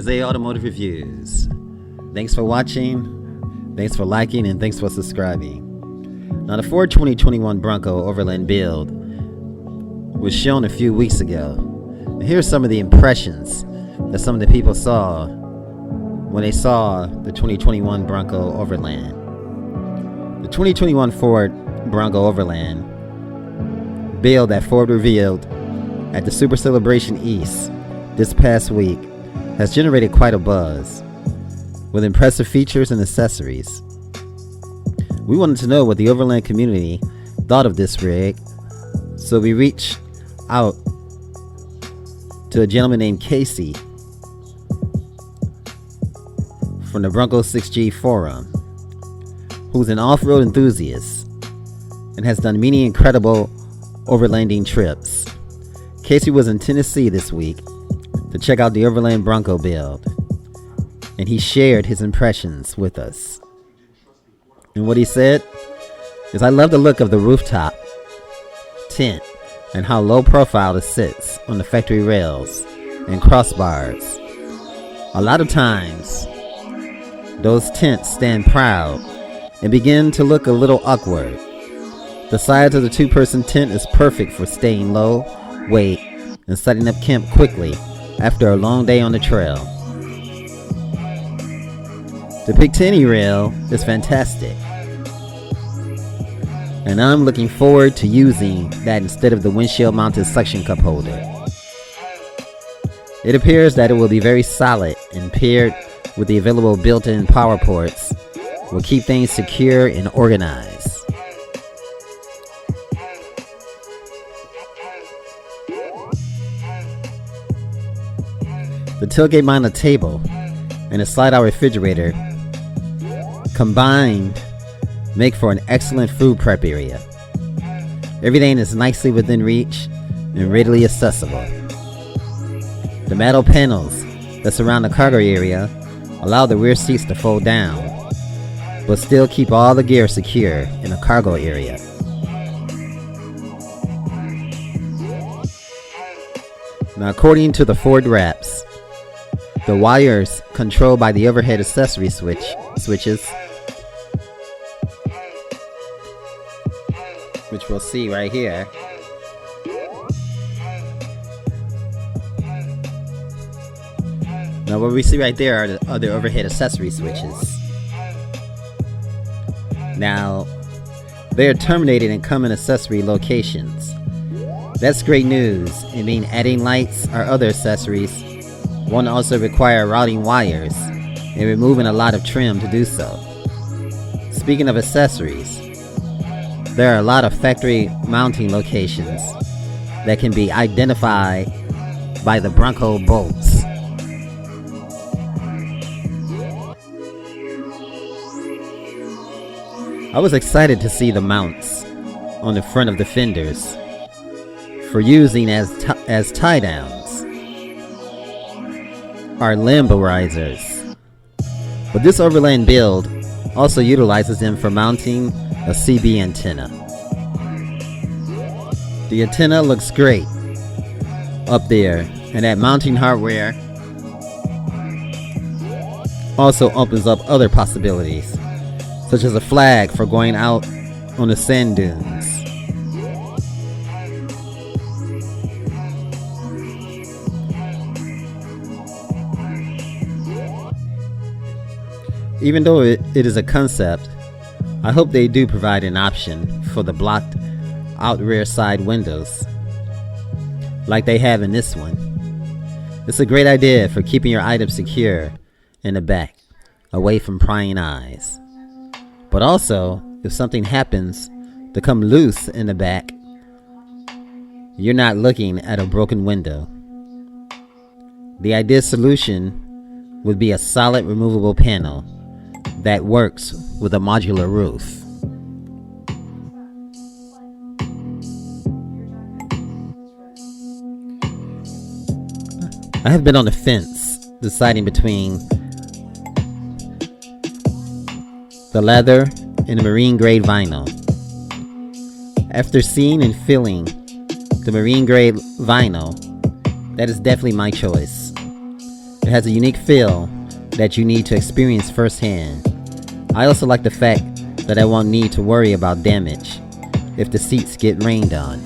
is A Automotive Reviews. Thanks for watching, thanks for liking, and thanks for subscribing. Now, the Ford 2021 Bronco Overland build was shown a few weeks ago. And here's some of the impressions that some of the people saw when they saw the 2021 Bronco Overland. The 2021 Ford Bronco Overland build that Ford revealed at the Super Celebration East this past week has generated quite a buzz with impressive features and accessories. We wanted to know what the Overland community thought of this rig, so we reached out to a gentleman named Casey from the Bronco 6G forum, who's an off-road enthusiast and has done many incredible overlanding trips. Casey was in Tennessee this week to check out the Overland Bronco build, and he shared his impressions with us. And what he said is, "I love the look of the rooftop tent and how low profile it sits on the factory rails and crossbars. A lot of times, those tents stand proud and begin to look a little awkward. The size of the two-person tent is perfect for staying low, weight, and setting up camp quickly after a long day on the trail. The Picatinny rail is fantastic, and I'm looking forward to using that instead of the windshield mounted suction cup holder. It appears that it will be very solid, and paired with the available built-in power ports will keep things secure and organized. The tailgate mounted table and a slide-out refrigerator combined make for an excellent food prep area. Everything is nicely within reach and readily accessible. The metal panels that surround the cargo area allow the rear seats to fold down, but still keep all the gear secure in the cargo area. Now, according to the Ford wraps, the wires controlled by the overhead accessory switches, which we'll see right here, now what we see right there are the other overhead accessory switches. Now, they're terminated in common accessory locations. That's great news. I mean, adding lights or other accessories won't also require routing wires and removing a lot of trim to do so. Speaking of accessories, there are a lot of factory mounting locations that can be identified by the Bronco bolts. I was excited to see the mounts on the front of the fenders for using as tie downs or limbo risers. But this Overland build also utilizes them for mounting a CB antenna. The antenna looks great up there, and that mounting hardware also opens up other possibilities, such as a flag for going out on the sand dunes. Even though it is a concept, I hope they do provide an option for the blocked out rear side windows like they have in this one. It's a great idea for keeping your items secure in the back, away from prying eyes. But also, if something happens to come loose in the back, you're not looking at a broken window. The ideal solution would be a solid removable panel that works with a modular roof. I have been on the fence deciding between the leather and the marine grade vinyl. After seeing and feeling the marine grade vinyl, that is definitely my choice. It has a unique feel that you need to experience firsthand. I also like the fact that I won't need to worry about damage if the seats get rained on.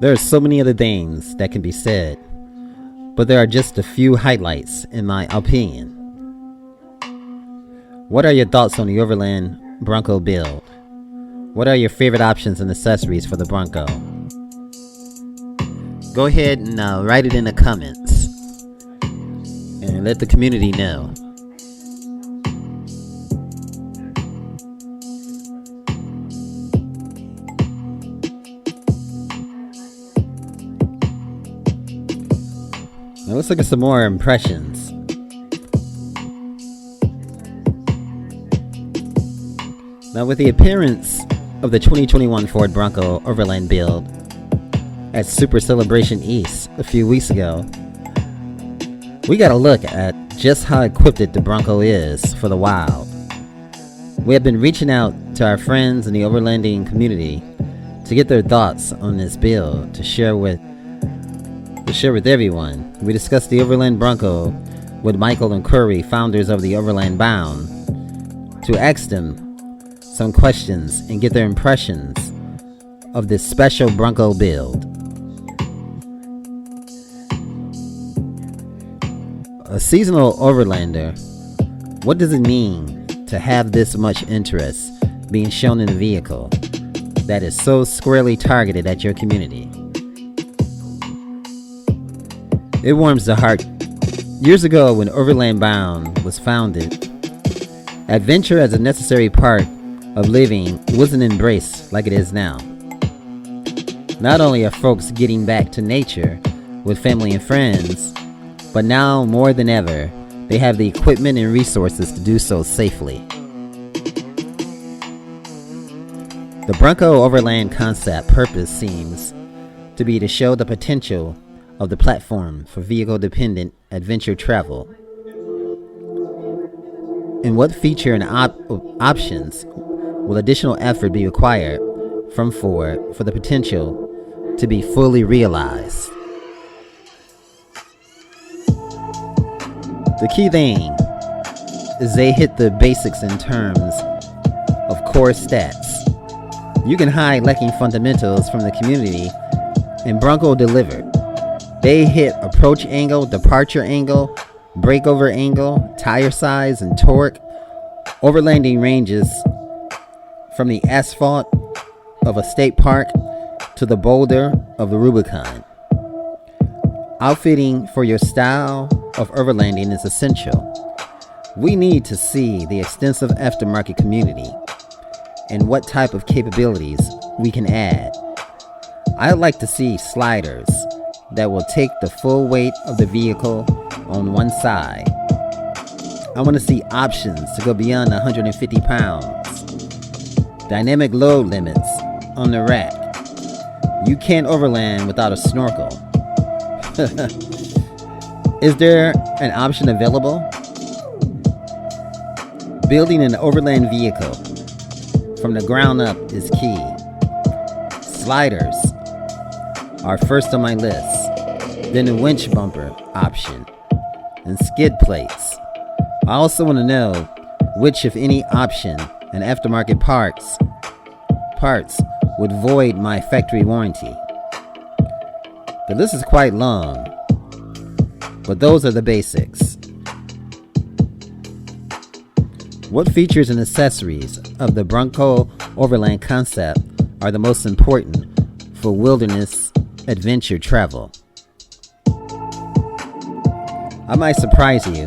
There are so many other things that can be said, but there are just a few highlights in my opinion. What are your thoughts on the Overland Bronco build? What are your favorite options and accessories for the Bronco? Go ahead and write it in the comments and let the community know. Now let's look at some more impressions. Now, with the appearance of the 2021 Ford Bronco Overland build at Super Celebration East a few weeks ago, we got a look at just how equipped the Bronco is for the wild. We have been reaching out to our friends in the overlanding community to get their thoughts on this build to share with everyone. We discussed the Overland Bronco with Michael and Curry, founders of the Overland Bound, to ask them some questions and get their impressions of this special Bronco build. A seasonal overlander, what does it mean to have this much interest being shown in a vehicle that is so squarely targeted at your community? It warms the heart. Years ago, when Overland Bound was founded, adventure as a necessary part of living wasn't embraced like it is now. Not only are folks getting back to nature with family and friends, but now more than ever, they have the equipment and resources to do so safely. The Bronco Overland concept purpose seems to be to show the potential of the platform for vehicle-dependent adventure travel. And what feature and options will additional effort be required from Ford for the potential to be fully realized? The key thing is they hit the basics in terms of core stats. You can hide lacking fundamentals from the community, and Bronco delivered. They hit approach angle, departure angle, breakover angle, tire size, and torque. Overlanding ranges from the asphalt of a state park to the boulder of the Rubicon. Outfitting for your style of overlanding is essential. We need to see the extensive aftermarket community and what type of capabilities we can add. I'd like to see sliders that will take the full weight of the vehicle on one side. I want to see options to go beyond 150 pounds. Dynamic load limits on the rack. You can't overland without a snorkel. Is there an option available? Building an overland vehicle from the ground up is key. Sliders are first on my list, then a winch bumper option, and skid plates. I also want to know which, if any, option and aftermarket parts would void my factory warranty. The list is quite long, but those are the basics. What features and accessories of the Bronco Overland concept are the most important for wilderness adventure travel? I might surprise you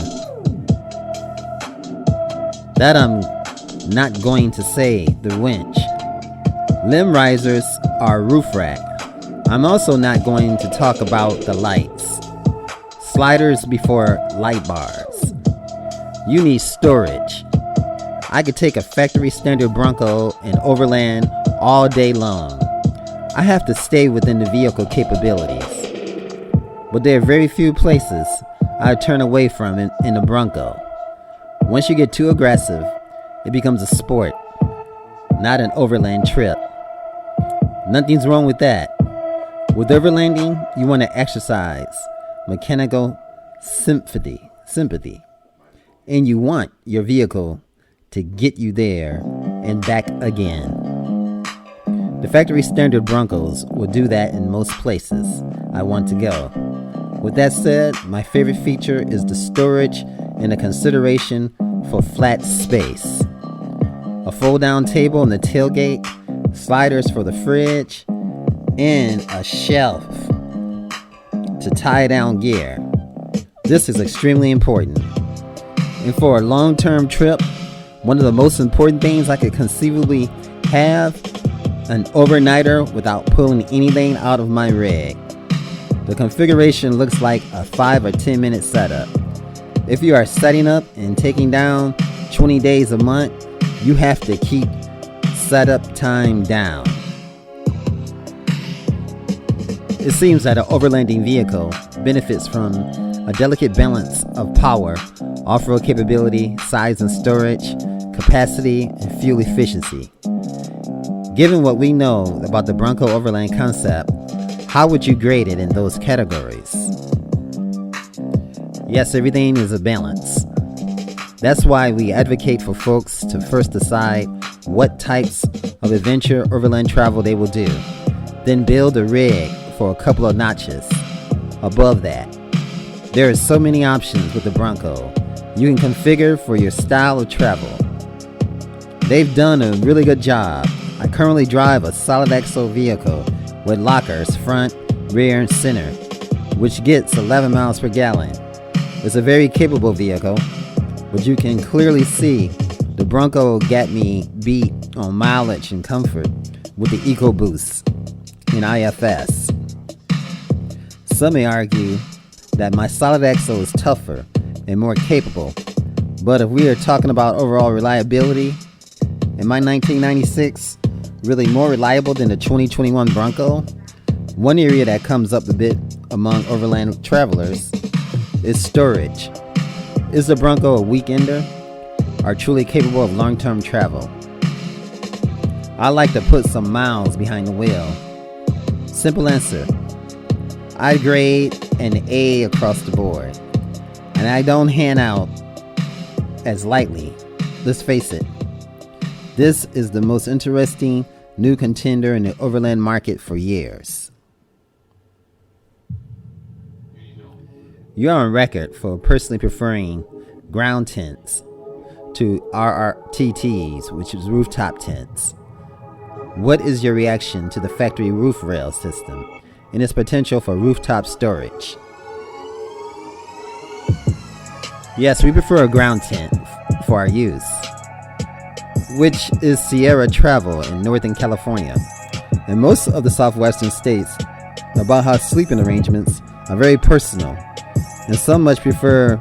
that I'm not going to say the winch. Limb risers are roof rack. I'm also not going to talk about the lights. Sliders before light bars. You need storage. I could take a factory standard Bronco and overland all day long. I have to stay within the vehicle capabilities. But there are very few places I turn away from in a Bronco. Once you get too aggressive It becomes a sport, not an overland trip. Nothing's wrong with that. With overlanding, you want to exercise mechanical sympathy, and you want your vehicle to get you there and back again. The factory standard Broncos will do that in most places I want to go. With that said, my favorite feature is the storage and the consideration for flat space. A fold-down table in the tailgate, sliders for the fridge, and a shelf to tie down gear. This is extremely important. And for a long-term trip, one of the most important things I could conceivably have, an overnighter without pulling anything out of my rig. The configuration looks like a 5 or 10 minute setup. If you are setting up and taking down 20 days a month, you have to keep setup time down. It seems that an overlanding vehicle benefits from a delicate balance of power, off-road capability, size and storage, capacity, and fuel efficiency. Given what we know about the Bronco Overland concept, how would you grade it in those categories? Yes, everything is a balance. That's why we advocate for folks to first decide what types of adventure overland travel they will do, then build a rig for a couple of notches above that. There are so many options with the Bronco. You can configure for your style of travel. They've done a really good job. I currently drive a solid axle vehicle with lockers front, rear, and center, which gets 11 miles per gallon. It's a very capable vehicle, but you can clearly see the Bronco got me beat on mileage and comfort with the EcoBoost in IFS. Some may argue that my solid axle is tougher and more capable, but if we are talking about overall reliability, in my 1996 really more reliable than the 2021 Bronco? One area that comes up a bit among overland travelers is storage. Is the Bronco a weekender or truly capable of long-term travel? I like to put some miles behind the wheel. Simple answer. I grade an A across the board, and I don't hand out as lightly. Let's face it. This is the most interesting new contender in the overland market for years. You're on record for personally preferring ground tents to RRTTs, which is rooftop tents. What is your reaction to the factory roof rail system and its potential for rooftop storage? Yes, we prefer a ground tent for our use, which is Sierra Travel in Northern California. In most of the southwestern states, the Baja sleeping arrangements are very personal, and some much prefer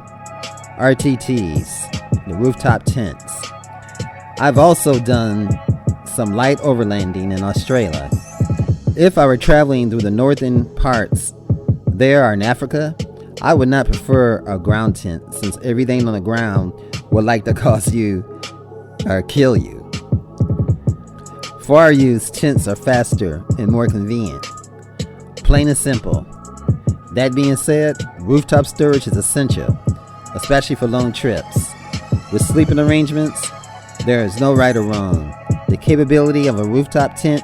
RTTs, the rooftop tents. I've also done some light overlanding in Australia. If I were traveling through the northern parts there or in Africa, I would not prefer a ground tent, since everything on the ground would like to cause you or kill you. For our use, tents are faster and more convenient. Plain and simple. That being said, rooftop storage is essential, especially for long trips. With sleeping arrangements, there is no right or wrong. The capability of a rooftop tent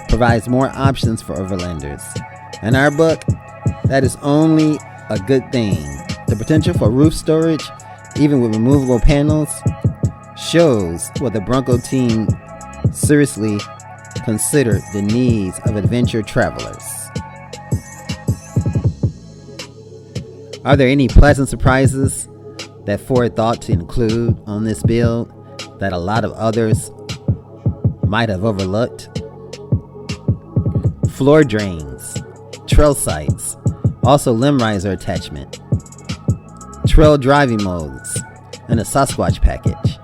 provides more options for overlanders. In our book, that is only a good thing. The potential for roof storage, even with removable panels, shows what the Bronco team seriously considered the needs of adventure travelers. Are there any pleasant surprises that Ford thought to include on this build that a lot of others might have overlooked? Floor drains, trail sights, also limb riser attachment, trail driving modes, and a Sasquatch package.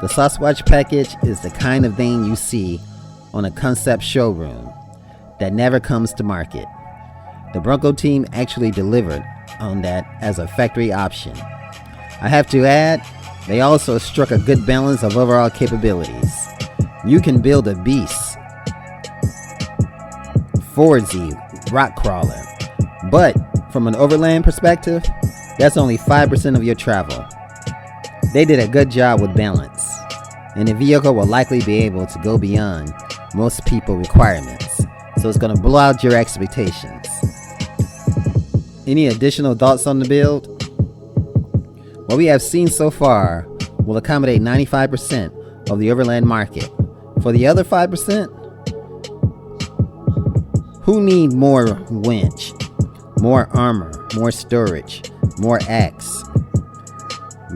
The Sasquatch package is the kind of thing you see on a concept showroom that never comes to market. The Bronco team actually delivered on that as a factory option. I have to add, They also struck a good balance of overall capabilities. You can build a beast, 4Z rock crawler, but from an overland perspective, that's only 5% of your travel. They did a good job with balance, and the vehicle will likely be able to go beyond most people requirements, so it's going to blow out your expectations. Any additional thoughts on the build? What we have seen so far will accommodate 95% of the overland market. For the other 5%, who need more winch, more armor, more storage, more X?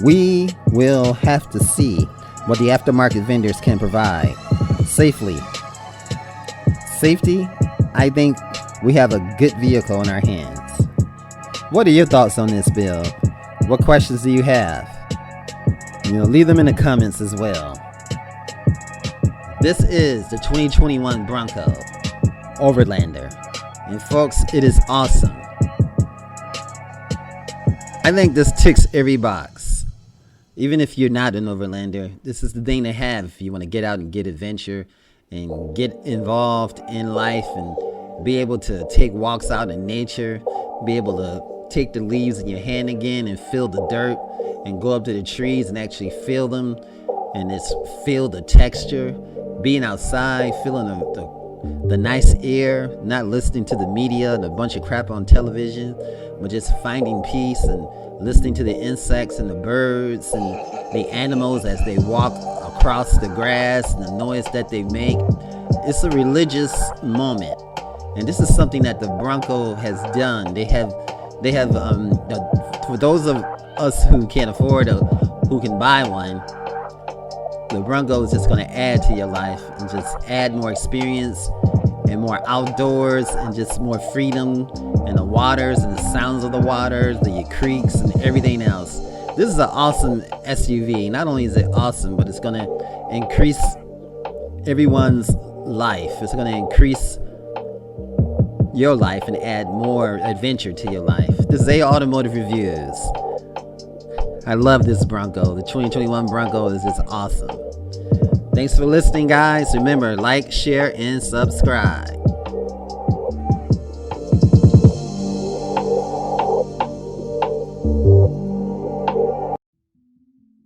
We will have to see what the aftermarket vendors can provide safely. Safety, I think we have a good vehicle in our hands. What are your thoughts on this build? What questions do you have? Leave them in the comments as well. This is the 2021 Bronco Overlander, and folks, it is awesome. I think this ticks every box. Even if you're not an overlander, this is the thing to have if you want to get out and get adventure and get involved in life and be able to take walks out in nature, be able to take the leaves in your hand again and feel the dirt and go up to the trees and actually feel them and just feel the texture, being outside, feeling the nice air, not listening to the media and a bunch of crap on television, but just finding peace and listening to the insects and the birds and the animals as they walk across the grass and the noise that they make. It's a religious moment, and this is something that the Bronco has done. They have for those of us who can't afford or who can buy one, the Bronco is just going to add to your life and just add more experience and more outdoors and just more freedom and the waters and the sounds of the waters, the creeks and everything else. This is an awesome SUV. Not only is it awesome, but it's going to increase everyone's life. It's going to increase your life and add more adventure to your life. This is A Automotive Reviews. I love this Bronco. The 2021 Bronco is just awesome. Thanks for listening, guys. Remember, like, share, and subscribe.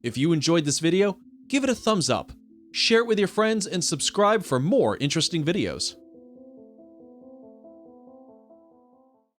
If you enjoyed this video, give it a thumbs up, share it with your friends, and subscribe for more interesting videos.